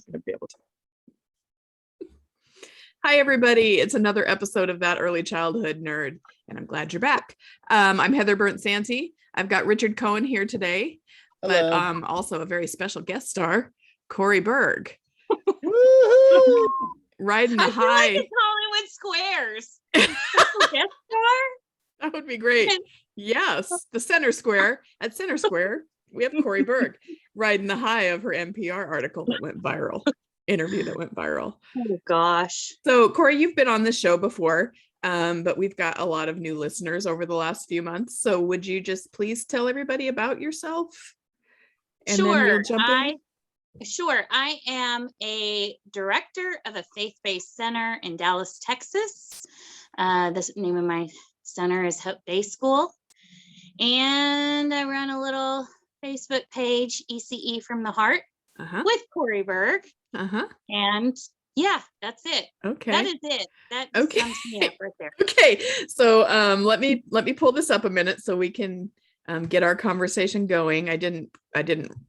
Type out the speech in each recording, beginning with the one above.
going to be able to. Hi, everybody. It's another episode of That Early Childhood Nerd, and I'm glad you're back. I'm Heather Burnt-Santy. I've got Richard Cohen here today, but also a very special guest star, Cori Berg. Riding the high. Like it's Hollywood Squares. Guest star? That would be great. Yes, the Center Square. At Center Square, we have Cori Berg riding the high of her NPR article that went viral. Interview that went viral. Oh gosh. So Cori, you've been on this show before, but we've got a lot of new listeners over the last few months. So would you just please tell everybody about yourself? And sure. Then we'll jump in? Sure. I am a director of a faith-based center in Dallas, Texas. The name of my center is Hope Day School. And I run a little Facebook page, ECE from the Heart, with Cori Berg. And yeah, that's it. Okay. That is it. That sums me up right there. Okay. So let me pull this up a minute so we can get our conversation going. I didn't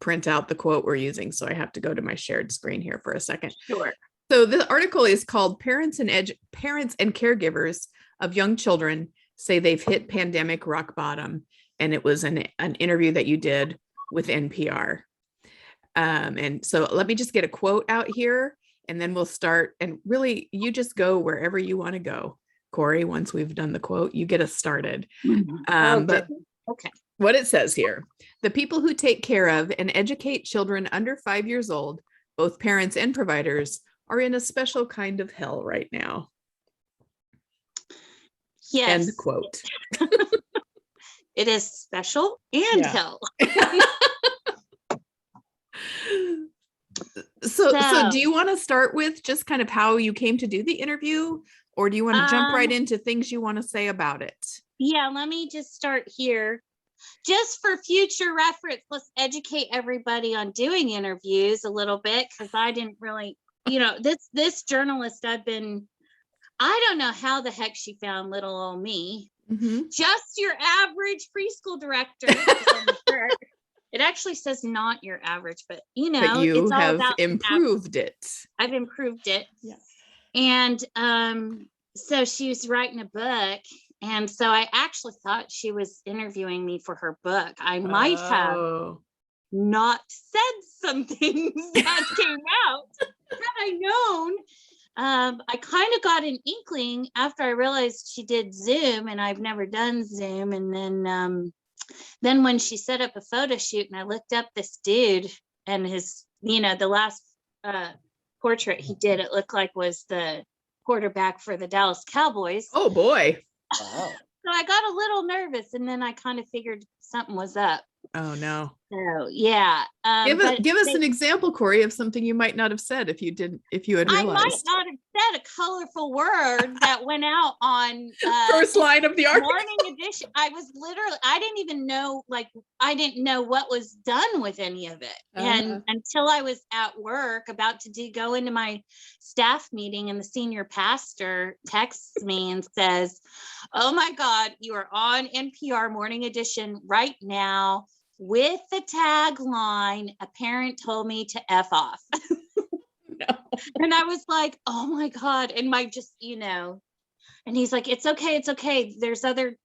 print out the quote we're using, so I have to go to my shared screen here for a second. Sure. So the article is called Parents and Caregivers of Young Children Say They've Hit Pandemic Rock Bottom. And it was an interview that you did with NPR. And so let me just get a quote out here and then we'll start. And really, you just go wherever you want to go. Cori, once we've done the quote, you get us started. But what it says here, the people who take care of and educate children under 5 years old, both parents and providers, are in a special kind of hell right now. Yes. End quote. It is special and hell. So do you want to start with just kind of how you came to do the interview, or do you want to jump right into things you want to say about it? Yeah, let me just start here. Just for future reference, let's educate everybody on doing interviews a little bit, because I didn't really, this journalist I don't know how the heck she found little old me. Just your average preschool director. It actually says not your average, but but you it's all have about improved it. I've improved it. Yeah. And so she was writing a book. And so I actually thought she was interviewing me for her book. I might have not said some things that came out had I known. I kind of got an inkling after I realized she did Zoom, and I've never done Zoom. And then when she set up a photo shoot and I looked up this dude and his, the last portrait he did, it looked like was the quarterback for the Dallas Cowboys. Oh boy. Wow. So I got a little nervous, and then I kind of figured something was up. Oh no. So yeah. Give us an example, Cori, of something you might not have said if you had realized. I might not have said a colorful word that went out on first line of the article. Morning edition. I didn't know what was done with any of it. And until I was at work about to go into my staff meeting, and the senior pastor texts me and says, "Oh my God, you are on NPR Morning Edition right now with the tagline, 'A parent told me to F off.'" No. And I was like, oh my God. And and he's like, it's okay. There's other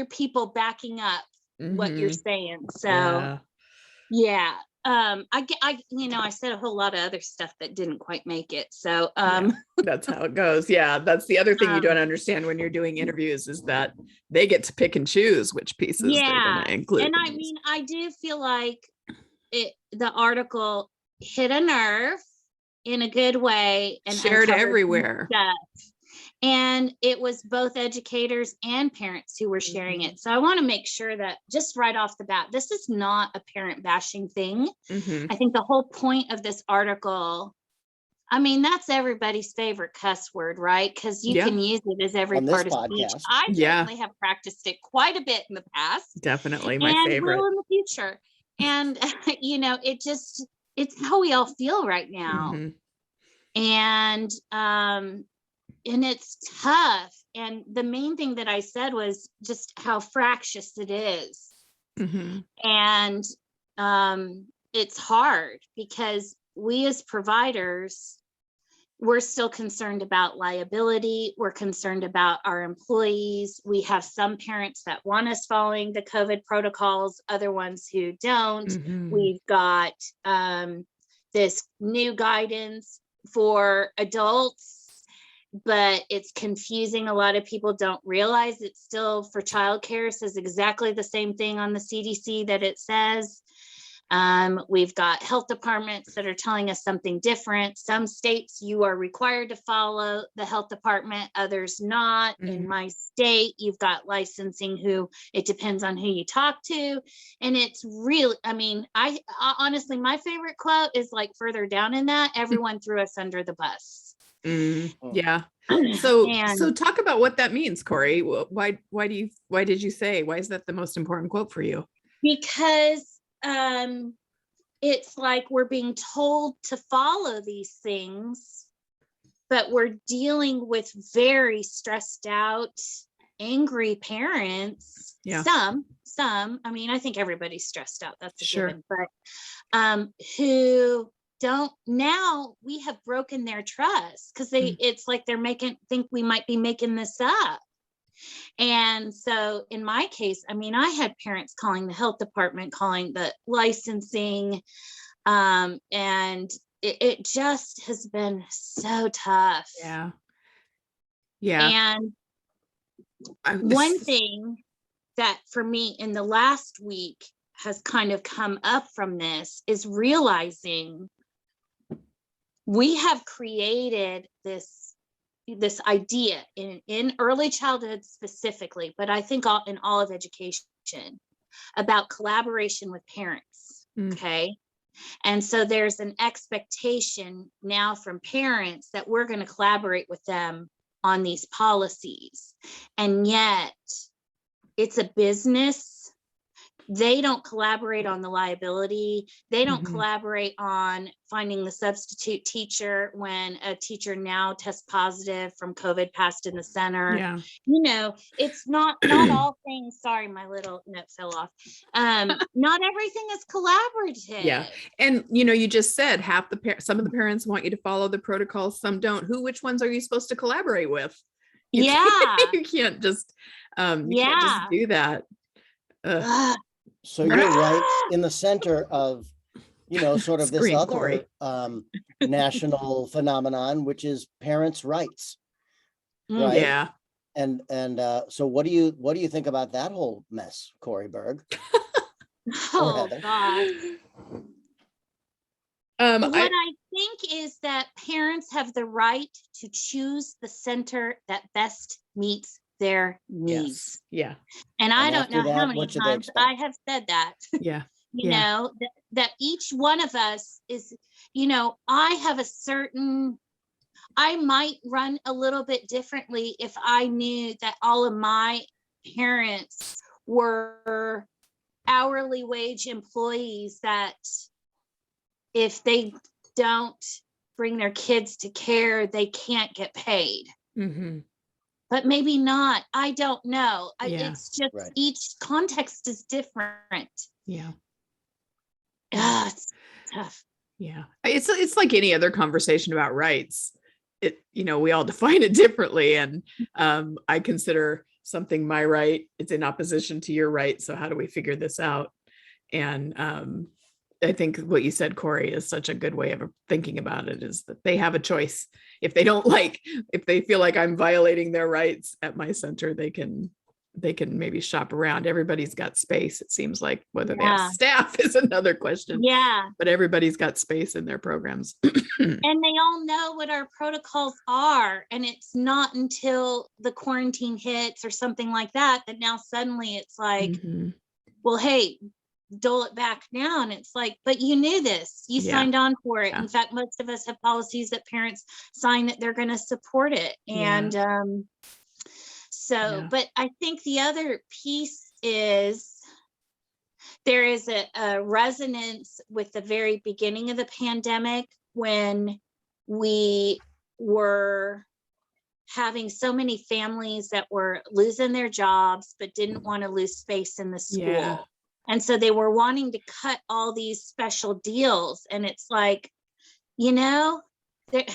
people backing up what you're saying. So yeah. I said a whole lot of other stuff that didn't quite make it. So that's how it goes. Yeah. That's the other thing you don't understand when you're doing interviews, is that they get to pick and choose which pieces they're going to include. And I do feel like the article hit a nerve in a good way and shared everywhere. And it was both educators and parents who were sharing it. So I want to make sure that just right off the bat, this is not a parent bashing thing. I think the whole point of this article, that's everybody's favorite cuss word, right? Because you can use it as every part of speech. I definitely have practiced it quite a bit in the past. Definitely my favorite. And will in the future. And, it's how we all feel right now. And it's tough. And the main thing that I said was just how fractious it is. And it's hard because we as providers, we're still concerned about liability. We're concerned about our employees. We have some parents that want us following the COVID protocols, other ones who don't. Mhm. We've got this new guidance for adults, but it's confusing. A lot of people don't realize it's still for childcare. It says exactly the same thing on the CDC that it says. We've got health departments that are telling us something different. Some states you are required to follow the health department, others not. Mhm. In my state, you've got licensing who it depends on who you talk to. And it's really, I mean, I honestly, my favorite quote is like further down in that, everyone threw us under the bus. Yeah. So And talk about what that means, Cori. Why did you say, why is that the most important quote for you? because it's like we're being told to follow these things, but we're dealing with very stressed out, angry parents. Yeah. Some, I mean, I think everybody's stressed out. That's a Sure. given, but who don't, now we have broken their trust because it's like they're think we might be making this up. And so in my case, I mean, I had parents calling the health department, calling the licensing, and it just has been so tough. Yeah. Yeah. And one thing that for me in the last week has kind of come up from this is realizing we have created this idea in early childhood specifically, but I think in all of education, about collaboration with parents. Okay. And so there's an expectation now from parents that we're going to collaborate with them on these policies. And yet it's a business. They don't collaborate on the liability. They don't collaborate on finding the substitute teacher when a teacher now tests positive from COVID passed in the center. Yeah. You know, it's not all things. Sorry, my little note fell off. Not everything is collaborative. Yeah. And you just said some of the parents want you to follow the protocols, some don't. Which ones are you supposed to collaborate with? You can't just do that. So you're right in the center of, sort of this other national phenomenon, which is parents' rights, right? Yeah. And so what do you think about that whole mess, Cori Berg? Oh God. What I think is that parents have the right to choose the center that best meets their needs. Yes. Yeah. And I don't know how many times I have said that. Yeah. You know, that each one of us is, I might run a little bit differently if I knew that all of my parents were hourly wage employees that if they don't bring their kids to care, they can't get paid. But maybe not. I don't know. It's just each context is different. Yeah. It's tough. Yeah. It's like any other conversation about rights. We all define it differently. And I consider something my right. It's in opposition to your right. So how do we figure this out? And I think what you said, Cori, is such a good way of thinking about it, is that they have a choice. If they feel like I'm violating their rights at my center, they can maybe shop around. Everybody's got space. It seems like whether they have staff is another question. Yeah. But everybody's got space in their programs. And they all know what our protocols are. And it's not until the quarantine hits or something like that now suddenly it's like, well, hey, dole it back now. And it's like, but you knew this, you signed on for it. In fact, most of us have policies that parents sign that they're going to support it. And but I think the other piece is there is a resonance with the very beginning of the pandemic when we were having so many families that were losing their jobs but didn't want to lose space in the school. And so they were wanting to cut all these special deals. And it's like, you know, there,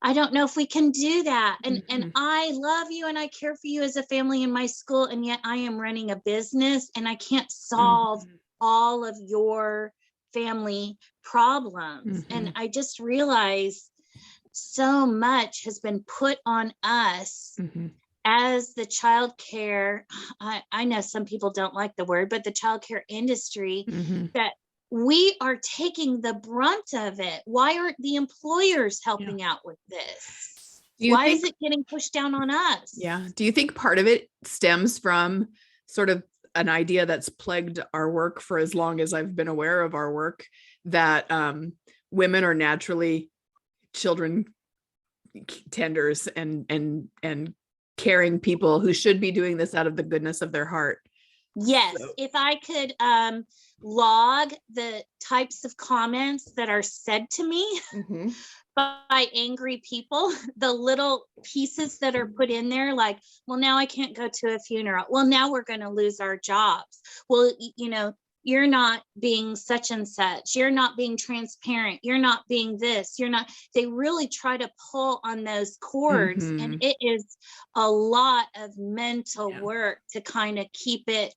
I don't know if we can do that. And Mhm. I love you and I care for you as a family in my school. And yet I am running a business and I can't solve Mhm. all of your family problems. And Mhm. I just realized so much has been put on us Mhm. as the childcare. I know some people don't like the word, but the childcare industry, Mhm. that we are taking the brunt of it. Why aren't the employers Yeah. helping out with this? Do you Why is think, it getting pushed down on us? yeah, do you think part of it stems from sort of an idea that's plagued our work for as long as I've been aware of our work, that women are naturally children tenders and caring people who should be doing this out of the goodness of their heart? Yes, So, if I could log the types of comments that are said to me mhm. by angry people, the little pieces that are put in there, like, well, now I can't go to a funeral. Well, now we're going to lose our jobs. Well, you're not being such and such. You're not being transparent. You're not being this. You're not. They really try to pull on those cords. And Mhm. it is a lot of mental Yeah. work to kind of keep it,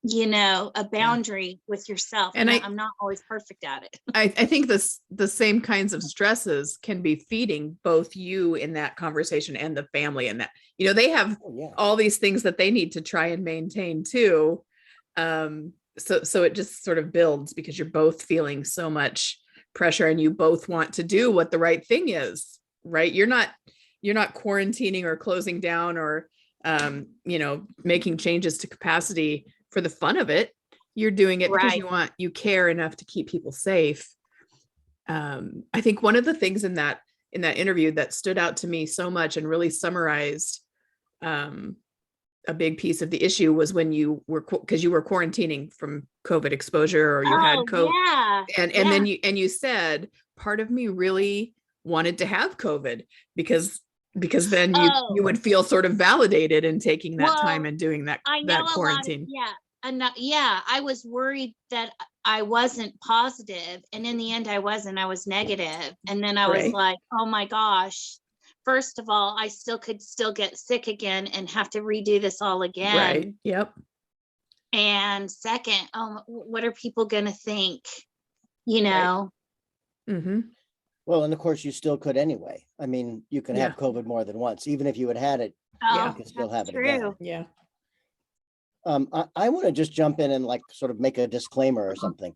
a boundary with yourself. And And I'm not always perfect at it. I think the same kinds of stresses can be feeding both you in that conversation and the family in that. They have Oh, yeah. all these things that they need to try and maintain too. So it just sort of builds because you're both feeling so much pressure and you both want to do what the right thing is, right? You're not quarantining or closing down or making changes to capacity for the fun of it. You're doing it because Right. you care enough to keep people safe. I think one of the things in that interview that stood out to me so much and really summarized a big piece of the issue was when you were, because you were quarantining from COVID exposure, or you had Oh, COVID, yeah. and then you said, part of me really wanted to have COVID because then Oh, you would feel sort of validated in taking that time well, and doing I know that a lot of, quarantine. I was worried that I wasn't positive, and in the end I wasn't. I was negative. And then I was Right. like, oh my gosh, first of all, I could still get sick again and have to redo this all Right. again. Yep. And second, what are people going to think? Right. Mm-hmm. Well, and of course, you still could anyway. I mean, you can Yeah. have COVID more than once. Even if you had it, Yeah. you can still That's have it again. true. Yeah. I want to just jump in and sort of make a disclaimer or something,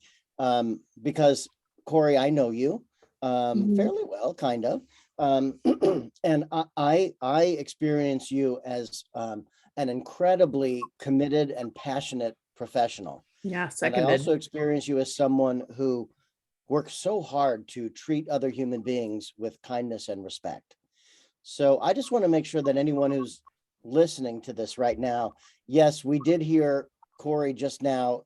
because Cori, I know you fairly well, kind of, and I experience you as an incredibly committed and passionate professional. Yeah. And I Seconded. also experience you as someone who works so hard to treat other human beings with kindness and respect. So I just want to make sure that anyone who's listening to this right now, yes, we did hear Cori just now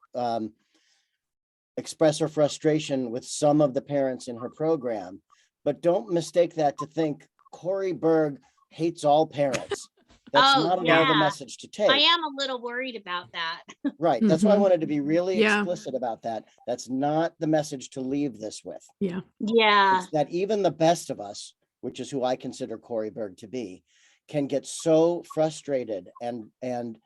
express her frustration with some of the parents in her program, but don't mistake that to think Cori Berg hates all parents. That's Oh, not at all yeah. the message to I take. am a little worried about that. Right. That's why I Mhm. wanted to be really Yeah. explicit about that. That's not the message to leave this with. Yeah. Yeah. It's that even the best of us, which is who I consider Cori Berg to be, can get so frustrated and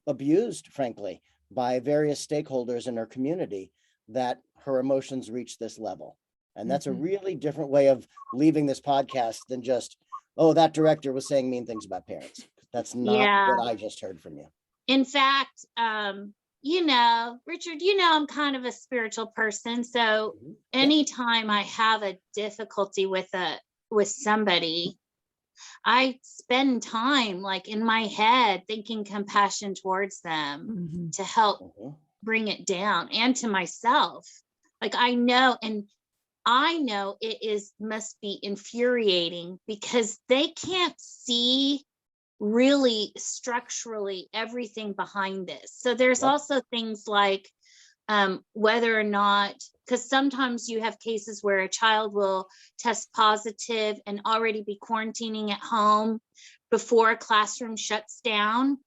abused, frankly, by various stakeholders in her community that her emotions reach this level. And that's a Mhm. really different way of leaving this podcast than just, oh, that director was saying mean things about parents. That's not Yeah. what I just heard from you. In fact, Richard, I'm kind of a spiritual person. So anytime I have a difficulty with somebody, I spend time in my head thinking compassion towards them Mhm. to help bring it down, and to myself. I know it must be infuriating because they can't see really structurally everything behind this. So there's also things like whether or not, because sometimes you have cases where a child will test positive and already be quarantining at home before a classroom shuts down.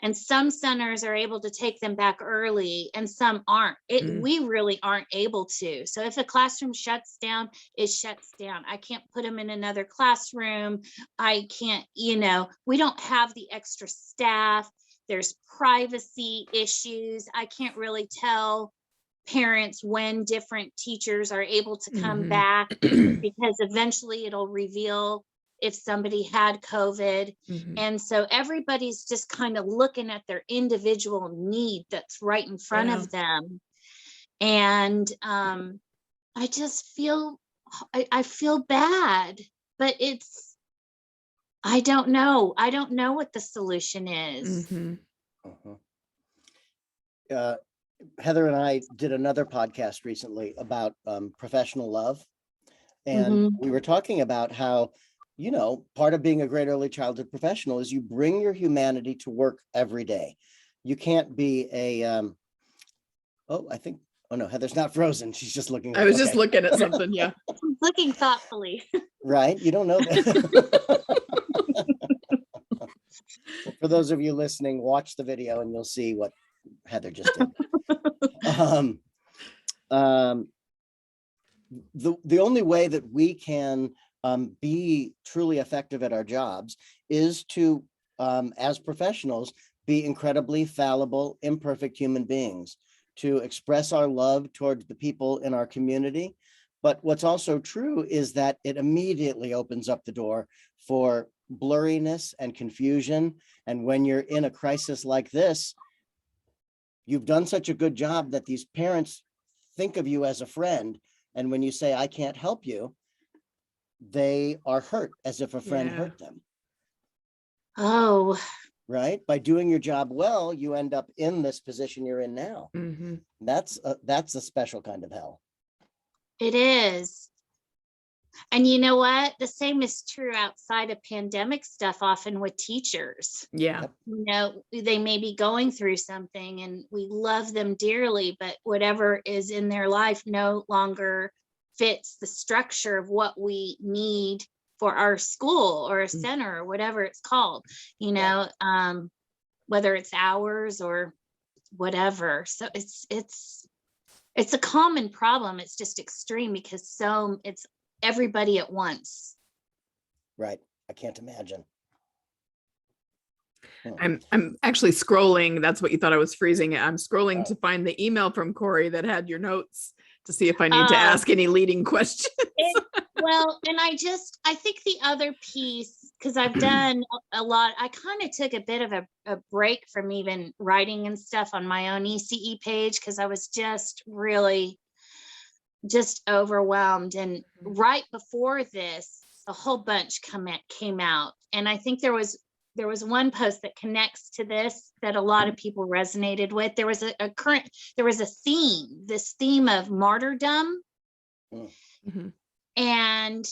And some centers are able to take them back early and some aren't. We really aren't able to. So if a classroom shuts down, it shuts down. I can't put them in another classroom. I can't, we don't have the extra staff. There's privacy issues. I can't really tell parents when different teachers are able to come back, because eventually it'll reveal if somebody had COVID. And so everybody's just kind of looking at their individual need that's right in front of them. And I just feel, I feel bad, but I don't know. I don't know what the solution is. Heather and I did another podcast recently about professional love. And we were talking about how, part of being a great early childhood professional is you bring your humanity to work every day. You can't be oh no, Heather's not frozen. She's just looking. I was just looking at something. Yeah. Looking thoughtfully. Right. You don't know that. Well, for those of you listening, watch the video and you'll see what Heather just did. The only way that we can be truly effective at our jobs is to, as professionals, be incredibly fallible, imperfect human beings, to express our love towards the people in our community. But what's also true is that it immediately opens up the door for blurriness and confusion. And when you're in a crisis like this, you've done such a good job that these parents think of you as a friend. And when you say, I can't help you, they are hurt as if a friend hurt them. Oh. Right? By doing your job well, you end up in this position you're in now. That's a special kind of hell. It is. And you know what? The same is true outside of pandemic stuff, often with teachers. Yeah. They may be going through something and we love them dearly, but whatever is in their life no longer fits the structure of what we need for our school or a center or whatever it's called, whether it's hours or whatever. So it's a common problem. It's just extreme because it's everybody at once. Right. I can't imagine. I'm actually scrolling. That's what you thought I was freezing it. I'm scrolling to find the email from Cori that had your notes to see if I need to ask any leading questions. And I think the other piece, because I've done a lot, I kind of took a bit of a break from even writing and stuff on my own ECE page because I was just really overwhelmed. And right before this, a whole bunch came out. And I think there was one post that connects to this that a lot of people resonated with. There was a theme, this theme of martyrdom. And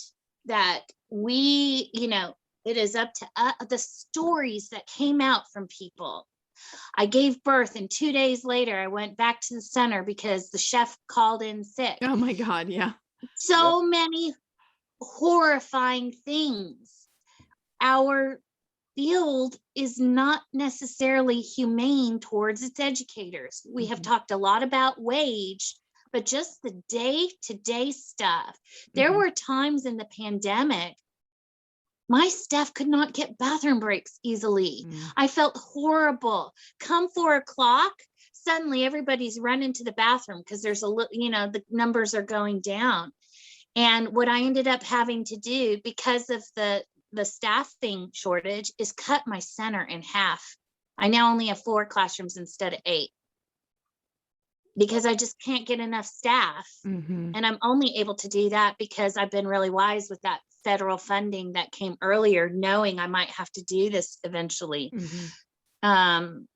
that it is up to the stories that came out from people. I gave birth and 2 days later, I went back to the center because the chef called in sick. Oh my God. Yeah. So many horrifying things. Our field is not necessarily humane towards its educators. We have talked a lot about wage, but just the day-to-day stuff. There were times in the pandemic, my staff could not get bathroom breaks easily. I felt horrible. Come 4 o'clock, suddenly everybody's running to the bathroom because there's the numbers are going down. And what I ended up having to do because of the staffing shortage is cut my center in half. I now only have 4 classrooms instead of 8 because I just can't get enough staff. And I'm only able to do that because I've been really wise with that federal funding that came earlier, knowing I might have to do this eventually. I'm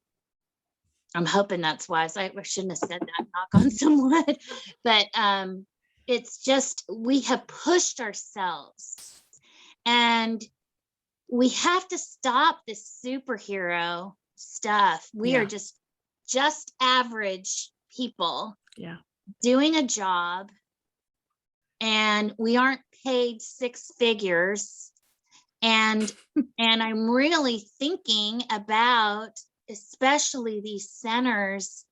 hoping that's wise. I shouldn't have said that, knock on some wood, but it's just, we have pushed ourselves and we have to stop this superhero stuff. We are just average people doing a job, and we aren't paid 6 figures. And I'm really thinking about especially these centers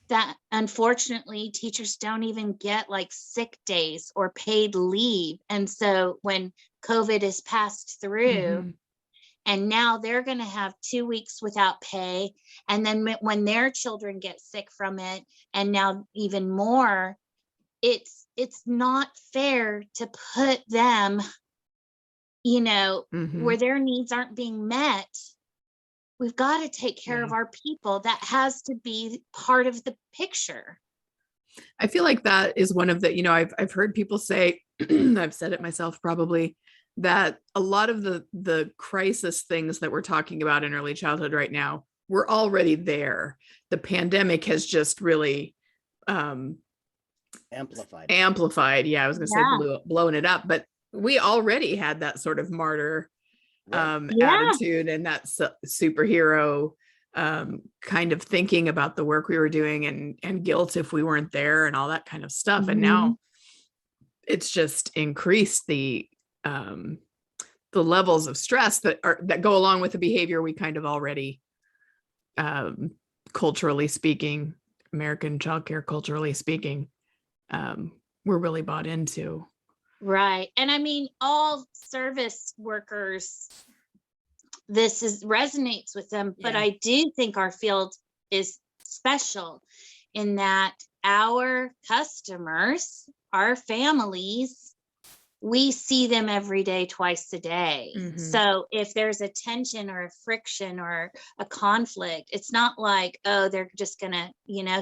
that unfortunately teachers don't even get like sick days or paid leave. And so when COVID is passed through, and now they're going to have 2 weeks without pay. And then when their children get sick from it, and now even more, it's not fair to put them, where their needs aren't being met. We've got to take care of our people. That has to be part of the picture. I feel like that is one of the, I've heard people say, I've said it myself probably, that a lot of the crisis things that we're talking about in early childhood right now, we're already there. The pandemic has just really amplified. Yeah, I was gonna say blown it up, but we already had that sort of martyr attitude and that superhero kind of thinking about the work we were doing and guilt if we weren't there and all that kind of stuff. And now it's just increased the levels of stress that go along with the behavior we kind of already, culturally speaking, American childcare culturally speaking, we're really bought into. Right. And I mean, all service workers, this resonates with them, but I do think our field is special in that our customers, our families, we see them every day, twice a day. So if there's a tension or a friction or a conflict, it's not like, oh, they're just gonna,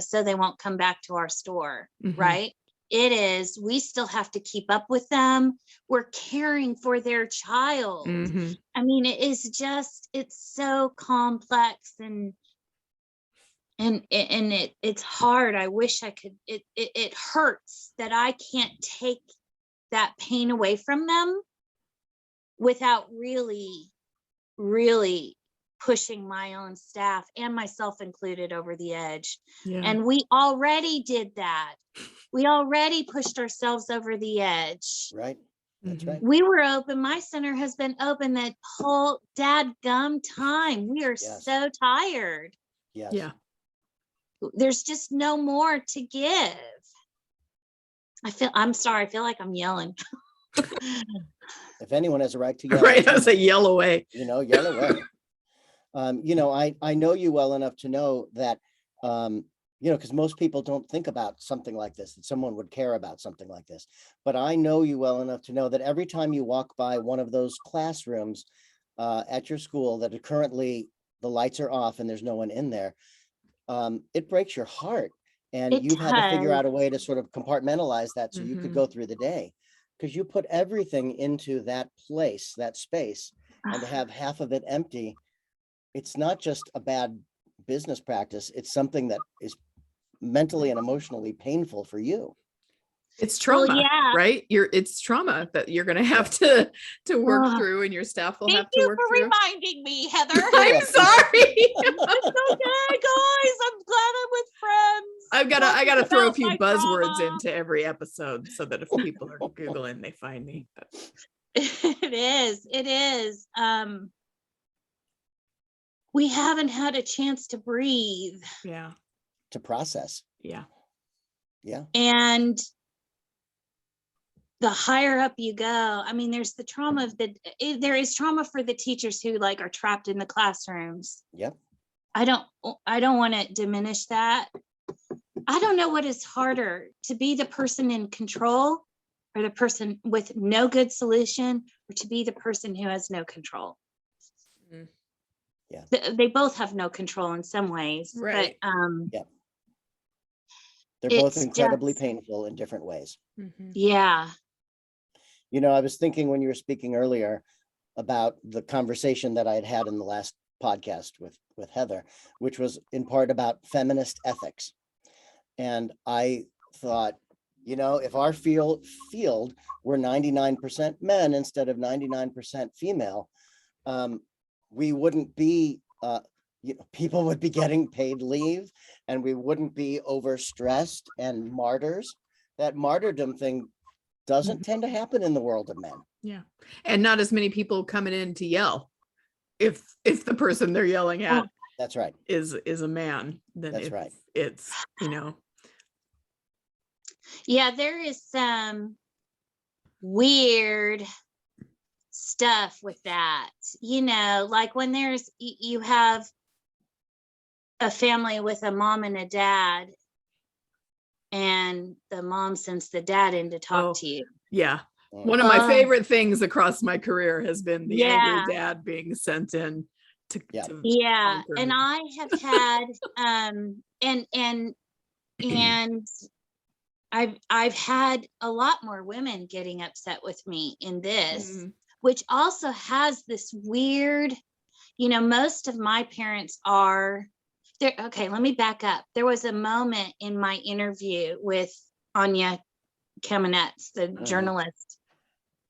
so they won't come back to our store, right? It is, we still have to keep up with them. We're caring for their child. I mean, it is just, it's so complex and it's hard. I wish I could, it hurts that I can't take that pain away from them without really, really pushing my own staff and myself included over the edge. And we already did that. We already pushed ourselves over the edge. Right. That's right. We were open. My center has been open that whole dadgum time. We are so tired. Yeah. There's just no more to give. I'm sorry. I feel like I'm yelling. If anyone has a right to yell, right, I say yell away. Yell away. I know you well enough to know that, because most people don't think about something like this, that someone would care about something like this. But I know you well enough to know that every time you walk by one of those classrooms at your school that are currently, the lights are off and there's no one in there, it breaks your heart. And you've had to figure out a way to sort of compartmentalize that so you could go through the day, because you put everything into that place, that space, and to have half of it empty, it's not just a bad business practice. It's something that is mentally and emotionally painful for you. It's trauma, right? It's trauma that you're going to have to work through, and your staff will have to work through. Thank you for reminding me, Heather. I'm sorry. It's okay, guys. I'm glad I'm with friends. I gotta throw a few buzzwords into every episode so that if people are Googling, they find me. It is. We haven't had a chance to breathe. Yeah. To process. Yeah. Yeah. And the higher up you go, I mean, there's the trauma there is trauma for the teachers who are trapped in the classrooms. Yep. I don't want to diminish that. I don't know what is harder, to be the person in control or the person with no good solution, or to be the person who has no control. Yeah. They both have no control in some ways, right? But they're both incredibly painful in different ways. Yeah. I was thinking when you were speaking earlier about the conversation that I had in the last podcast with Heather, which was in part about feminist ethics. And I thought, if our field were 99% men instead of 99% female, we wouldn't be, people would be getting paid leave, and we wouldn't be overstressed and martyrs. That martyrdom thing doesn't tend to happen in the world of men. Yeah. And not as many people coming in to yell if the person they're yelling at That's right. is a man, then That's right. It's, you know. Yeah, there is some weird stuff with that, you know, like when there's you have a family with a mom and a dad, and the mom sends the dad in to talk to you. Yeah. One of my favorite things across my career has been the angry dad being sent in to and I have had and I've had a lot more women getting upset with me in this, which also has this weird, you know, most of my parents are there. Okay, let me back up. There was a moment in my interview with Anya Kamenetz, the journalist,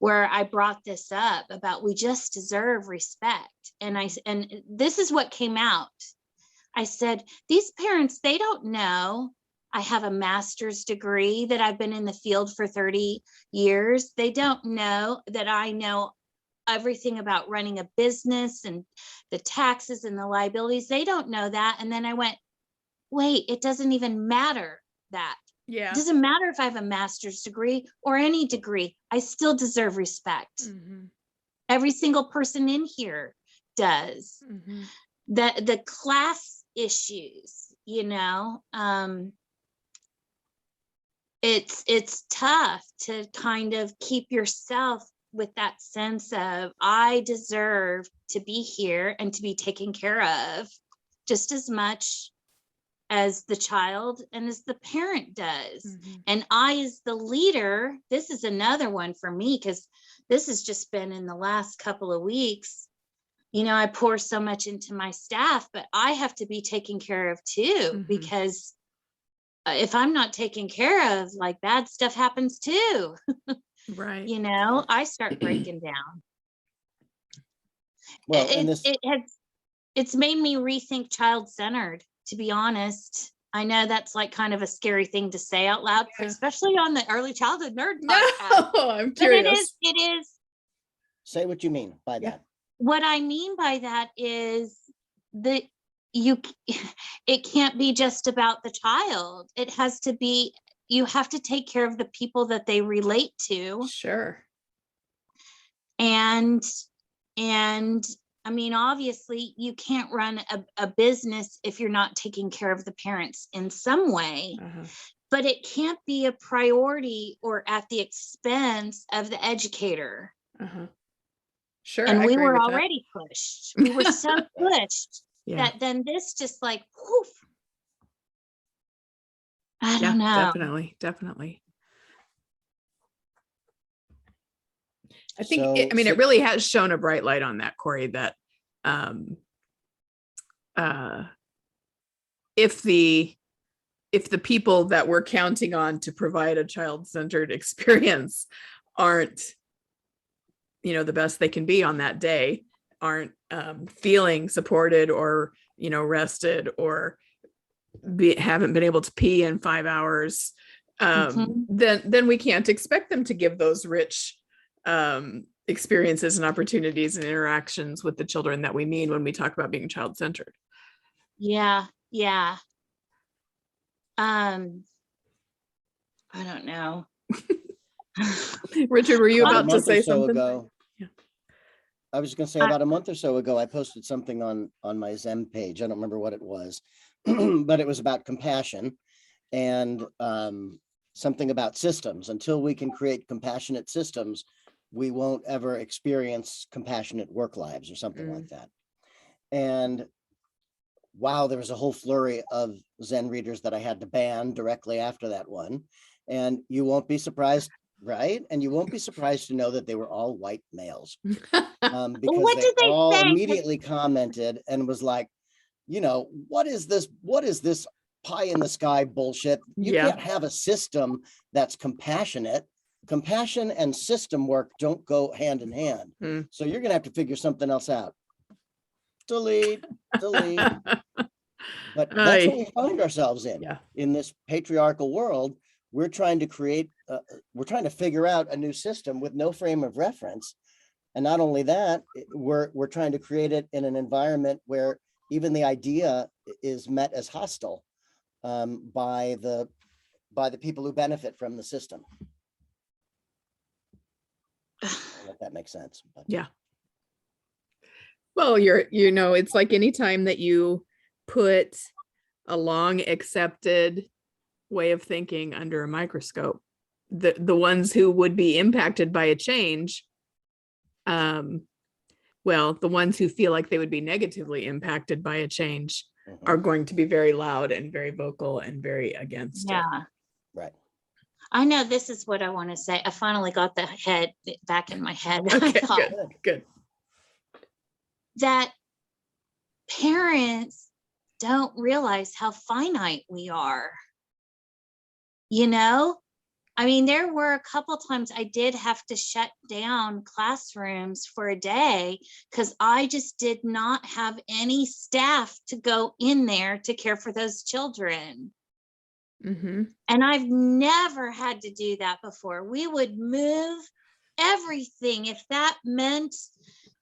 where I brought this up about we just deserve respect. And this is what came out. I said, these parents, they don't know I have a master's degree, that I've been in the field for 30 years. They don't know that I know everything about running a business and the taxes and the liabilities. They don't know that. And then I went, wait, it doesn't even matter that. Yeah. It doesn't matter if I have a master's degree or any degree. I still deserve respect. Every single person in here does. The class issues, you know, it's tough to kind of keep yourself with that sense of I deserve to be here and to be taken care of just as much as the child and as the parent does. And I, as the leader, this is another one for me, because this has just been in the last couple of weeks. You know, I pour so much into my staff, but I have to be taken care of too, because if I'm not taken care of, like, bad stuff happens too. Right. You know, I start breaking down. Well, and it's made me rethink child-centered, to be honest. I know that's like kind of a scary thing to say out loud, especially on the Early Childhood Nerd podcast. No, I'm curious. But it is. Say what you mean by that. What I mean by that is that it can't be just about the child. It has to be, you have to take care of the people that they relate to. Sure. And I mean, obviously you can't run a business if you're not taking care of the parents in some way, but it can't be a priority or at the expense of the educator. Sure. And we were already pushed. We were so pushed that then this just like, poof. I don't know. Definitely. I think, it really has shown a bright light on that, Cori, that if the people that we're counting on to provide a child-centered experience aren't, you know, the best they can be on that day, aren't feeling supported or, you know, rested, or haven't been able to pee in 5 hours, then we can't expect them to give those rich experiences and opportunities and interactions with the children that we mean when we talk about being child-centered. Yeah. I don't know. Richard, were you about to say something? I was going to say about a month or so ago, I posted something on my Zen page. I don't remember what it was, but it was about compassion and something about systems. Until we can create compassionate systems, we won't ever experience compassionate work lives or something like that. And wow, there was a whole flurry of Zen readers that I had to ban directly after that one. And you won't be surprised, right? And you won't be surprised to know that they were all white males. Because they all immediately commented and was like, you know, what is this pie in the sky bullshit? You can't have a system that's compassionate. Compassion and system work don't go hand in hand. So you're going to have to figure something else out. Delete. But that's what we find ourselves in this patriarchal world. We're trying to figure out a new system with no frame of reference. And not only that, we're trying to create it in an environment where even the idea is met as hostile by the people who benefit from the system. I don't know if that makes sense. But. Yeah. Well, it's like anytime that you put a long accepted way of thinking under a microscope, the ones who would be impacted by a change, the ones who feel like they would be negatively impacted by a change are going to be very loud and very vocal and very against it. Right. I know this is what I want to say. I finally got the head back in my head. Okay, I thought good. that parents don't realize how finite we are. I mean, there were a couple times I did have to shut down classrooms for a day because I just did not have any staff to go in there to care for those children. Mm-hmm. And I've never had to do that before. We would move everything. If that meant,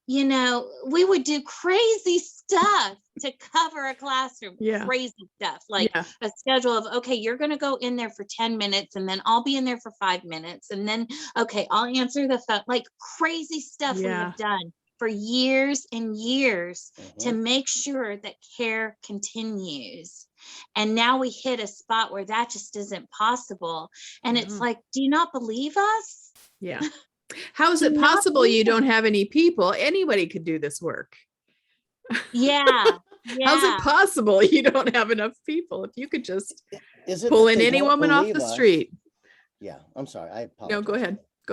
we would do crazy stuff to cover a classroom. Yeah. Crazy stuff, like a schedule of, okay, you're going to go in there for 10 minutes and then I'll be in there for 5 minutes. And then, okay, I'll answer the phone, like crazy stuff we have done for years and years to make sure that care continues. And now we hit a spot where that just isn't possible. And it's like, do you not believe us? Yeah. How is it possible you don't have any people? Anybody could do this work. Yeah. How's it possible you don't have enough people? If you could just pull in any woman off the street. Yeah, I'm sorry. I apologize. No, go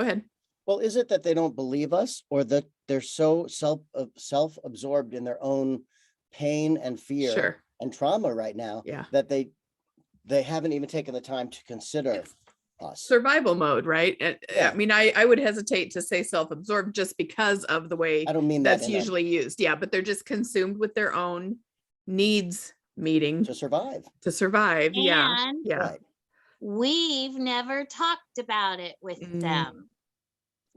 ahead. Well, is it that they don't believe us, or that they're so self-absorbed in their own pain and fear and trauma right now that they haven't even taken the time to consider us? Survival mode, right? I mean, I would hesitate to say self-absorbed just because of the way I don't mean that's usually used. Yeah, but they're just consumed with their own needs meeting to survive. And Right. We've never talked about it with them.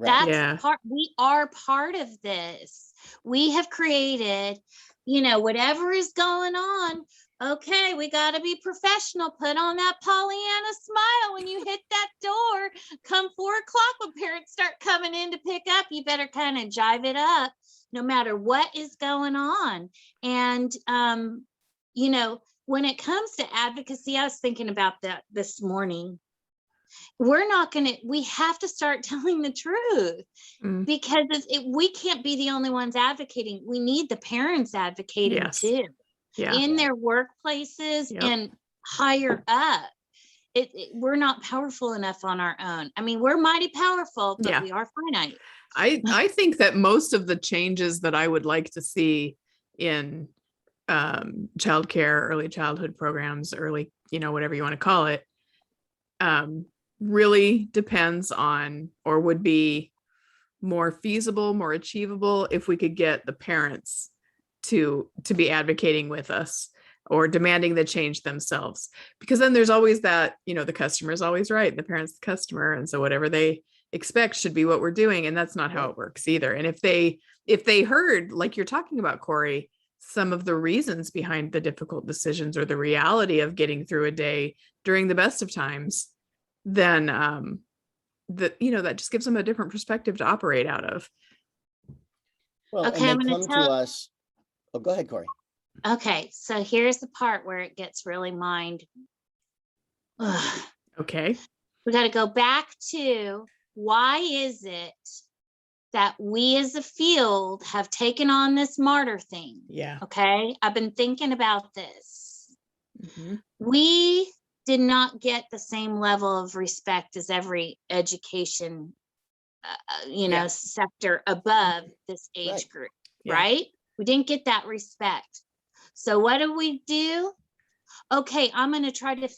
Right. That's we are part of this. We have created, whatever is going on. Okay, we got to be professional. Put on that Pollyanna smile when you hit that door. Come 4:00 when parents start coming in to pick up, you better kind of jive it up no matter what is going on. And, when it comes to advocacy, I was thinking about that this morning. We have to start telling the truth because we can't be the only ones advocating. We need the parents advocating too. In their workplaces and higher up. We're not powerful enough on our own. I mean, we're mighty powerful, but we are finite. I think that most of the changes that I would like to see in childcare, early childhood programs, early, whatever you want to call it, really depends on, or would be more feasible, more achievable if we could get the parents to be advocating with us or demanding the change themselves, because then there's always that, the customer is always right and the parent's the customer. And so whatever they expect should be what we're doing. And that's not how it works either. And if they heard, like you're talking about, Cori, some of the reasons behind the difficult decisions or the reality of getting through a day during the best of times, then that just gives them a different perspective to operate out of. Well, okay, and they come to us. Oh, go ahead, Cori. Okay, so here's the part where it gets really Okay. We got to go back to, why is it that we as a field have taken on this martyr thing? Yeah. Okay, I've been thinking about this. We did not get the same level of respect as every education, sector above this age group, right? We didn't get that respect. So what do? Okay, I'm going to try to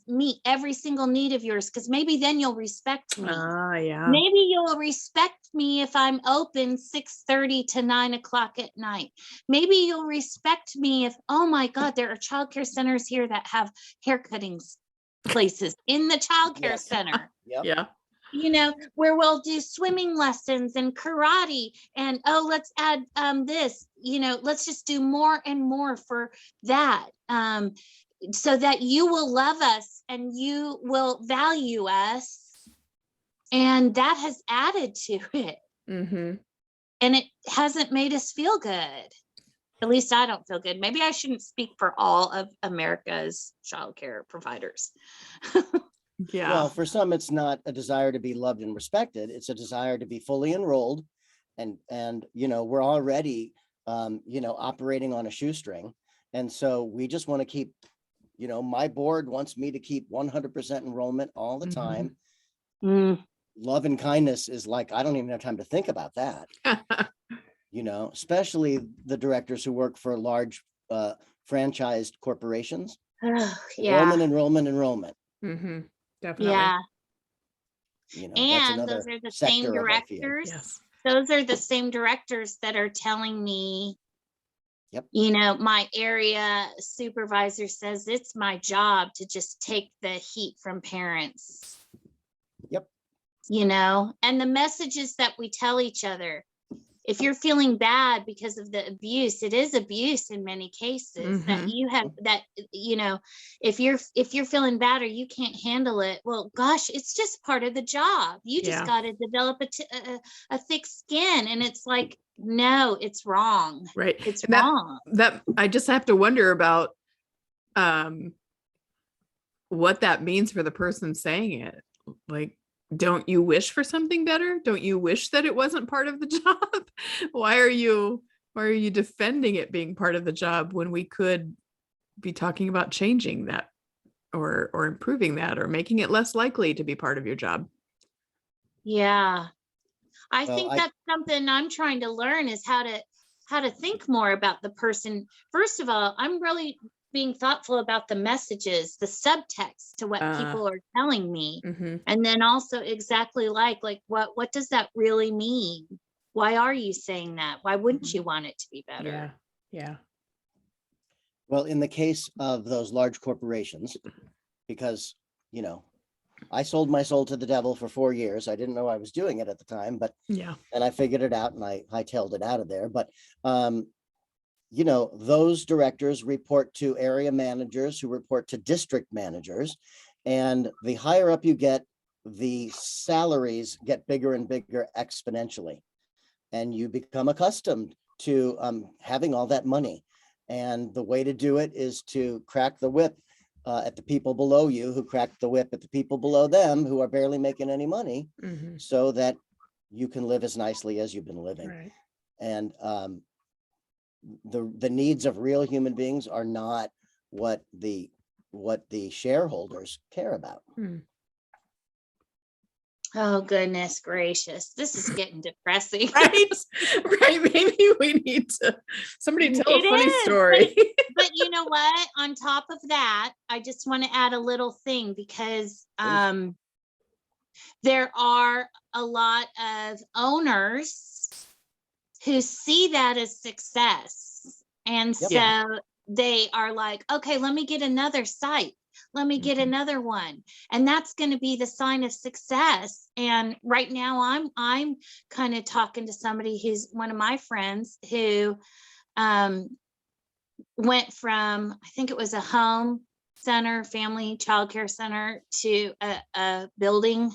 meet every single need of yours, because maybe then you'll respect me. Maybe you'll respect me if I'm open 6:30 to 9:00 at night. Maybe you'll respect me if, oh my God, there are childcare centers here that have hair cuttings places in the childcare center. Yeah. where we'll do swimming lessons and karate, and let's add this, let's just do more and more for that, so that you will love us and you will value us. And that has added to it. Mm-hmm. And it hasn't made us feel good. At least I don't feel good. Maybe I shouldn't speak for all of America's childcare providers. Yeah. Well, for some, it's not a desire to be loved and respected. It's a desire to be fully enrolled. And we're already, operating on a shoestring. And so we just want to keep, my board wants me to keep 100% enrollment all the time. Mm. Love and kindness is like, I don't even have time to think about that. Especially the directors who work for large franchised corporations. Yeah. Enrollment. Mm-hmm. Definitely. Yeah. That's And another those are the sector same of our field. directors. Yes. Those are the same directors that are telling me, Yep. My area supervisor says it's my job to just take the heat from parents. Yep. And the messages that we tell each other, if you're feeling bad because of the abuse, it is abuse in many cases. Mm-hmm. That you have that, if you're feeling bad or you can't handle it, well, gosh, it's just part of the job. You just got to develop a thick skin. And it's like, no, it's wrong. Right. It's and wrong. That I just have to wonder about what that means for the person saying it. Like, don't you wish for something better? Don't you wish that it wasn't part of the job? Why are you defending it being part of the job when we could be talking about changing that or improving that or making it less likely to be part of your job? Yeah. I think that's something I'm trying to learn, is how to think more about the person. First of all, I'm really being thoughtful about the messages, the subtext to what people are telling me. Mm-hmm. And then also exactly like what does that really mean? Why are you saying that? Why wouldn't you want it to be better? Yeah. Well, in the case of those large corporations, because, I sold my soul to the devil for 4 years. I didn't know I was doing it at the time, but and I figured it out and I hightailed it out of there. But those directors report to area managers who report to district managers. And the higher up you get, the salaries get bigger and bigger exponentially. And you become accustomed to having all that money. And the way to do it is to crack the whip at the people below you, who crack the whip at the people below them, who are barely making any money, so that you can live as nicely as you've been living. Right. And the needs of real human beings are not what the shareholders care about. Oh, goodness gracious. This is getting depressing. Right. Maybe we need to somebody tell a funny story. But you know what? On top of that, I just want to add a little thing, because there are a lot of owners who see that as success. And so they are like, okay, let me get another site. Let me get another one. And that's going to be the sign of success. And right now I'm kind of talking to somebody who's one of my friends who went from, I think it was a home center, family childcare center, to a building.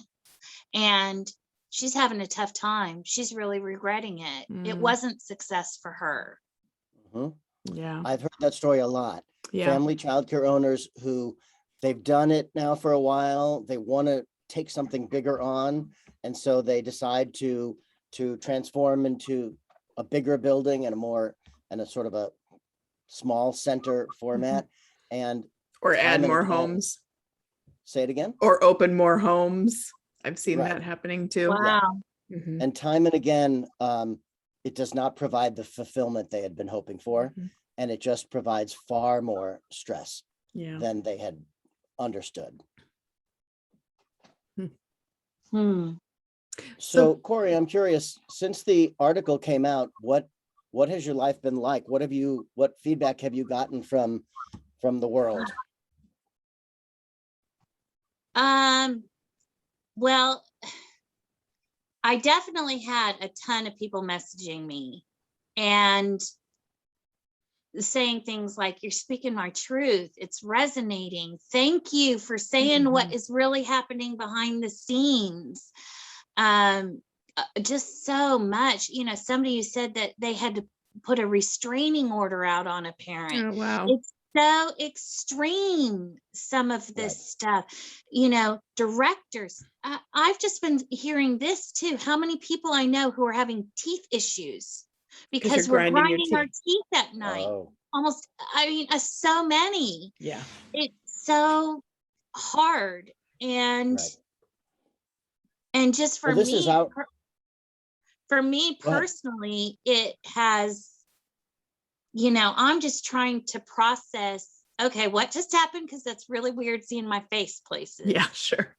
And she's having a tough time. She's really regretting it. It wasn't success for her. Yeah. I've heard that story a lot. Yeah. Family childcare owners who they've done it now for a while. They want to take something bigger on. And so they decide to transform into a bigger building and a sort of a small center format. Or add more homes. Say it again. Or open more homes. I've seen that happening too. Wow. Yeah. And time and again, it does not provide the fulfillment they had been hoping for. And it just provides far more stress than they had understood. So Cori, I'm curious, since the article came out, what has your life been like? What feedback have you gotten from the world? Well, I definitely had a ton of people messaging me and saying things like, you're speaking my truth. It's resonating. Thank you for saying what is really happening behind the scenes. Just so much, somebody who said that they had to put a restraining order out on a parent. Oh, wow. It's so extreme, some of this stuff, directors. I've just been hearing this too. How many people I know who are having teeth issues because we're grinding our teeth at night. Almost, so many. Yeah. It's so hard. And just for me personally, it has, I'm just trying to process, okay, what just happened? Because that's really weird seeing my face places. Yeah, sure.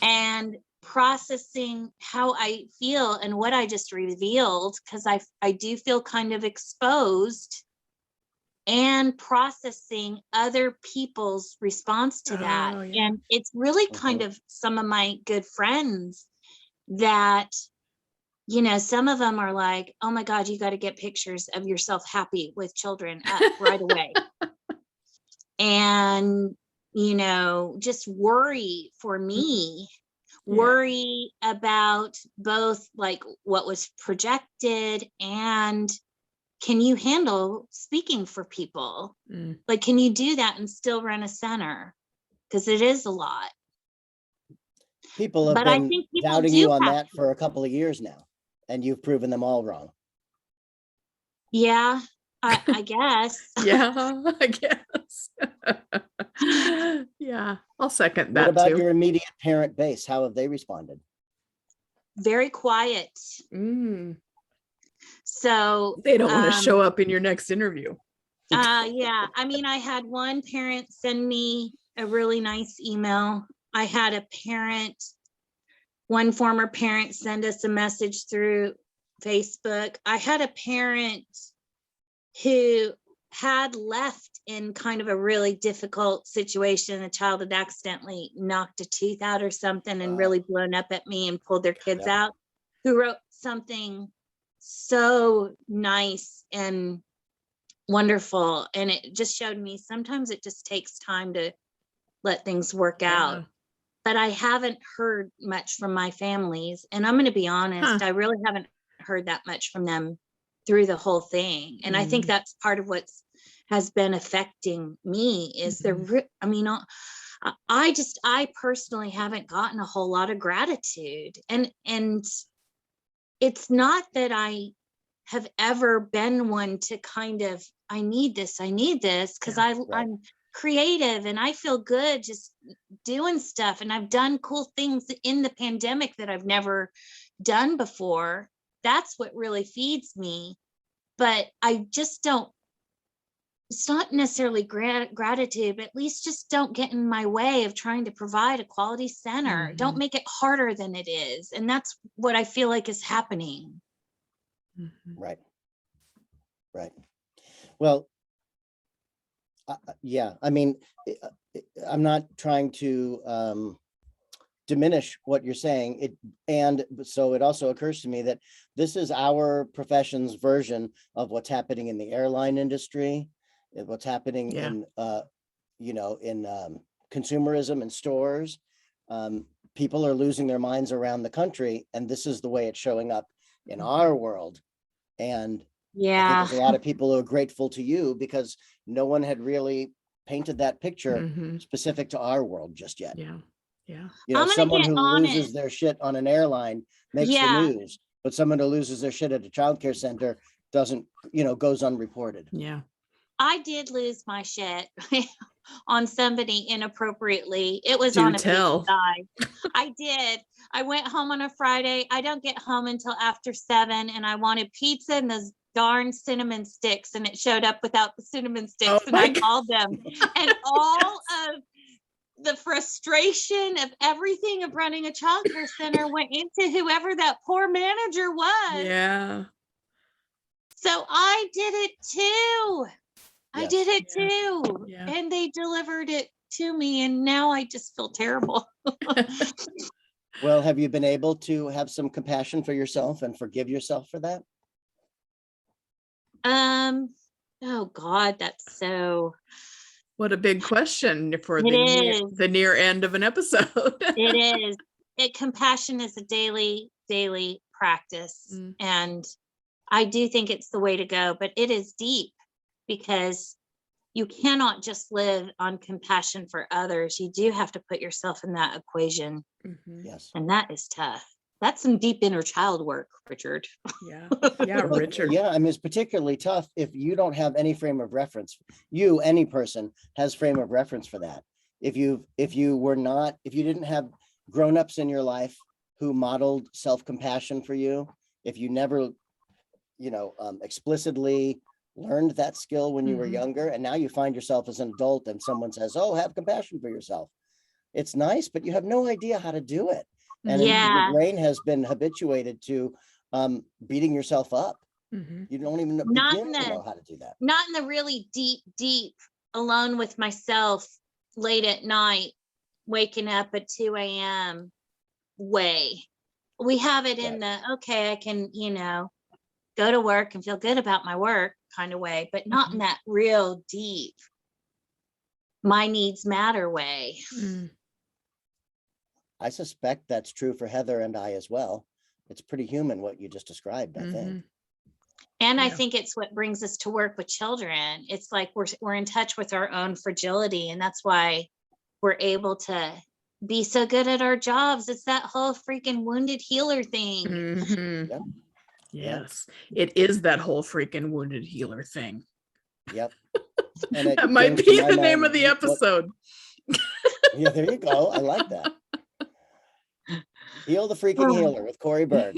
And processing how I feel and what I just revealed, because I do feel kind of exposed, and processing other people's response to that. And it's really kind of some of my good friends that, some of them are like, oh my God, you got to get pictures of yourself happy with children up right away. And, just worry for me, worry about both like what was projected and can you handle speaking for people? Like, can you do that and still run a center? Because it is a lot. People have been doubting you on that for a couple of years now, and you've proven them all wrong. Yeah, I guess. Yeah, I guess. Yeah, I'll second that. What about your immediate parent base? How have they responded? Very quiet. So they don't want to show up in your next interview. Yeah, I had one parent send me a really nice email. I had one former parent send us a message through Facebook. I had a parent who had left in kind of a really difficult situation. A child had accidentally knocked a tooth out or something and really blown up at me and pulled their kids out, who wrote something so nice and wonderful. And it just showed me sometimes it just takes time to let things work out. But I haven't heard much from my families. And I'm going to be honest, I really haven't heard that much from them through the whole thing. And I think that's part of what has been affecting me is I personally haven't gotten a whole lot of gratitude. And it's not that I have ever been one to kind of, I need this, because I'm creative and I feel good just doing stuff. And I've done cool things in the pandemic that I've never done before. That's what really feeds me. But I just don't, it's not necessarily gratitude, but at least just don't get in my way of trying to provide a quality center. Don't make it harder than it is. And that's what I feel like is happening. Right. Well, I'm not trying to diminish what you're saying. And so it also occurs to me that this is our profession's version of what's happening in the airline industry, what's happening in consumerism in stores. People are losing their minds around the country, and this is the way it's showing up in our world. And I think there's a lot of people who are grateful to you because no one had really painted that picture specific to our world just yet. Someone who loses their shit on an airline makes the news, but someone who loses their shit at a childcare center doesn't, goes unreported. I did lose my shit on somebody inappropriately. It was on a pizza guy. I did. I went home on a Friday. I don't get home until after 7, and I wanted pizza and those darn cinnamon sticks, and it showed up without the cinnamon sticks. And I called them, and all of the frustration of everything of running a childcare center went into whoever that poor manager was. So I did it too. And they delivered it to me, and now I just feel terrible. Well, have you been able to have some compassion for yourself and forgive yourself for that? Oh God, that's so. What a big question for It is. the near end of an episode. It is. Compassion is a daily practice. Mm. And I do think it's the way to go, but it is deep because you cannot just live on compassion for others. You do have to put yourself in that equation. Mhm. Yes. And that is tough. That's some deep inner child work, Richard. Yeah. Yeah, Well, Richard. yeah, I mean, it's particularly tough if you don't have any frame of reference. Any person has frame of reference for that. If you didn't have grown-ups in your life who modeled self-compassion for you, if you never, explicitly learned that skill when you were Mhm. younger, and now you find yourself as an adult and someone says, oh, have compassion for yourself. It's nice, but you have no idea how to do it. And Yeah. your brain has been habituated to beating yourself up. Mhm. You don't even Not begin in to the- know how to do that. Not in the really deep alone with myself late at night, waking up at 2 a.m. way. We have it in the, okay, I can, go to work and feel good about my work kind of way, but not in that real deep, my needs matter way. Mm. I suspect that's true for Heather and I as well. It's pretty human what you just described, I think. Mhm. And I Yeah. think it's what brings us to work with children. It's like we're in touch with our own fragility, and that's why we're able to be so good at our jobs. It's that whole freaking wounded healer thing. Mhm. Yep. Yes, it is that whole freaking wounded healer thing. Yep. And it That might brings to be my the name mind of the what- episode. Yeah, there you go. I like that. Heal the freaking healer with Cori Berg.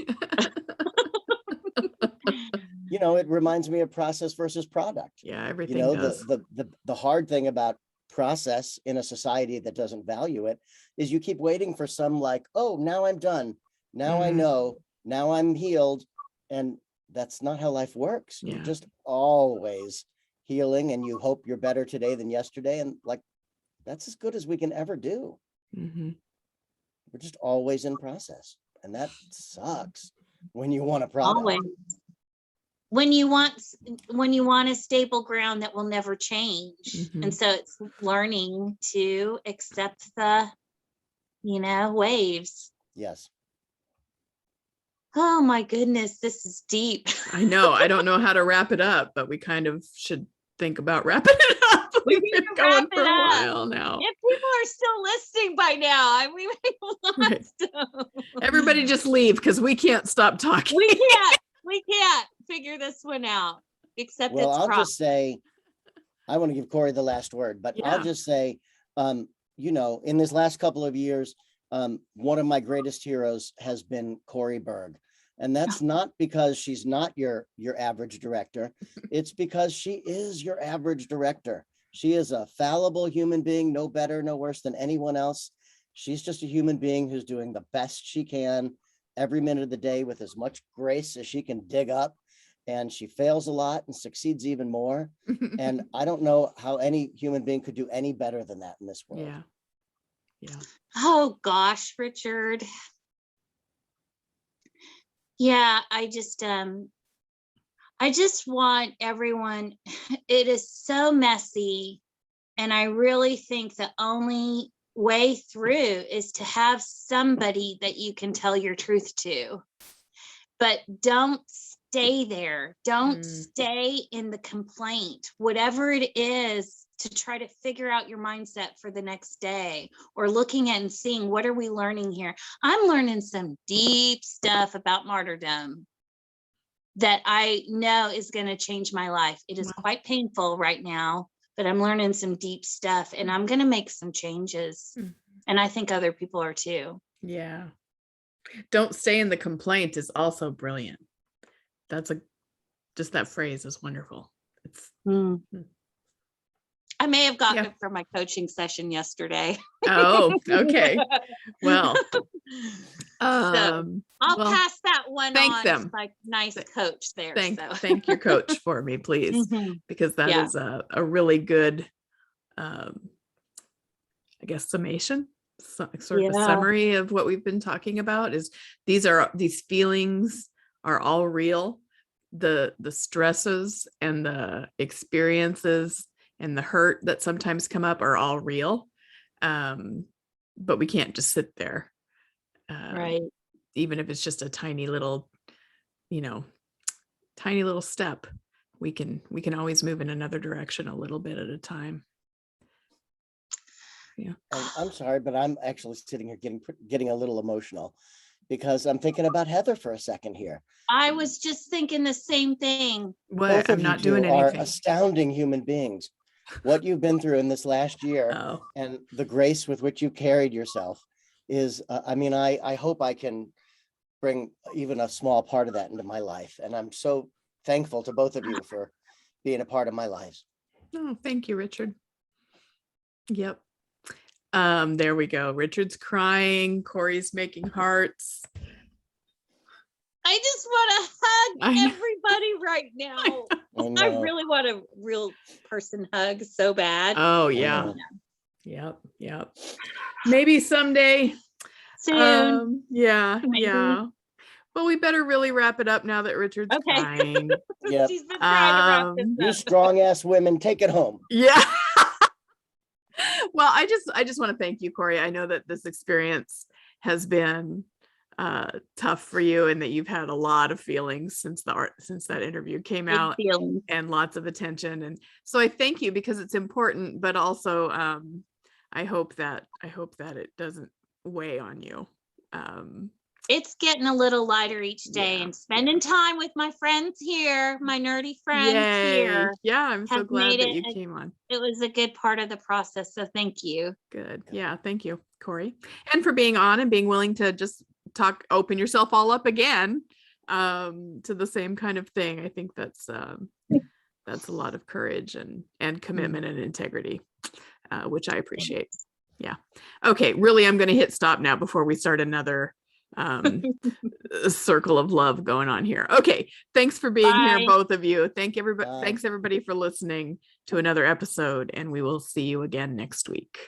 It reminds me of process versus product. Yeah, everything does. The hard thing about process in a society that doesn't value it is you keep waiting for some like, oh, now I'm done. Now I Mhm. know. Now I'm healed. And that's not how life works. Yeah. You're just always healing, and you hope you're better today than yesterday. And that's as good as we can ever do. Mhm. We're just always in process. And that sucks when you want a product. Always. When you want a stable ground that will never change. Mhm. And so it's learning to accept the, waves. Yes. Oh my goodness, this is deep. I know. I don't know how to wrap it up, but we kind of should think about wrapping it up. We We've need been to going wrap for it a up. while now. If people are still listening by now, we Right. lost them. Everybody just leave because we can't stop talking. We can't figure this one out. Except Well, it's I'll prop. just say, I want to give Cori the last word, but Yeah. I'll just say, in this last couple of years, one of my greatest heroes has been Cori Berg. And that's not because she's not your average director. It's because she is your average director. She is a fallible human being, no better, no worse than anyone else. She's just a human being who's doing the best she can every minute of the day with as much grace as she can dig up. And she fails a lot and succeeds even more. And I don't know how any human being could do any better than that in this world. Yeah. Yeah. Oh gosh, Richard. Yeah, I just want everyone, it is so messy. And I really think the only way through is to have somebody that you can tell your truth to. But don't stay there. Don't stay in the complaint, whatever it is, to try to figure out your mindset for the next day, or looking at and seeing what are we learning here. I'm learning some deep stuff about martyrdom that I know is going to change my life. It is quite painful right now, but I'm learning some deep stuff, and I'm going to make some changes. And I think other people are too. Yeah. Don't stay in the complaint is also brilliant. Just that phrase is wonderful. It's I may have gotten it from my coaching session yesterday. Oh, okay. Well, so I'll pass that one thank on them. to my nice coach there. Thank your coach for me, please, because that is a really good, I guess, summation sort of a summary of what we've been talking about is these feelings are all real. The stresses and the experiences and the hurt that sometimes come up are all real. But we can't just sit there. Right. Even if it's just a tiny little step, we can always move in another direction a little bit at a time. Yeah. And I'm sorry, but I'm actually sitting here getting a little emotional because I'm thinking about Heather for a second here. I was just thinking the same thing. What? Both of I'm you not two doing are anything. astounding human beings. What you've been through in this last year and the grace with which you carried yourself is, I hope I can bring even a small part of that into my life. And I'm so thankful to both of you for being a part of my lives. Oh, thank you, Richard. Yep. There we go. Richard's crying. Cori's making hearts. I just want to hug everybody right now. I really want a real person hug so bad. Oh, yeah. Yep. Maybe someday. Soon. Yeah. Well, we better really wrap it up now that Richard's crying. Yep. She's been trying to wrap this up. You strong ass women, take it home. Yeah. Well, I just want to thank you, Cori. I know that this experience has been tough for you and that you've had a lot of feelings since that interview came out and lots of attention. And so I thank you because it's important, but also I hope that it doesn't weigh on you. It's getting a little lighter each day and spending time with my friends here, my nerdy friends here. Yeah, I'm so glad that you came on. It was a good part of the process. So thank you. Good. Yeah, thank you, Cori. And for being on and being willing to just open yourself all up again to the same kind of thing. I think that's a lot of courage and commitment and integrity, which I appreciate. Yeah. Okay, really, I'm going to hit stop now before we start another circle of love going on here. Okay, thanks for being here, both of you. Thanks everybody for listening to another episode, and we will see you again next week.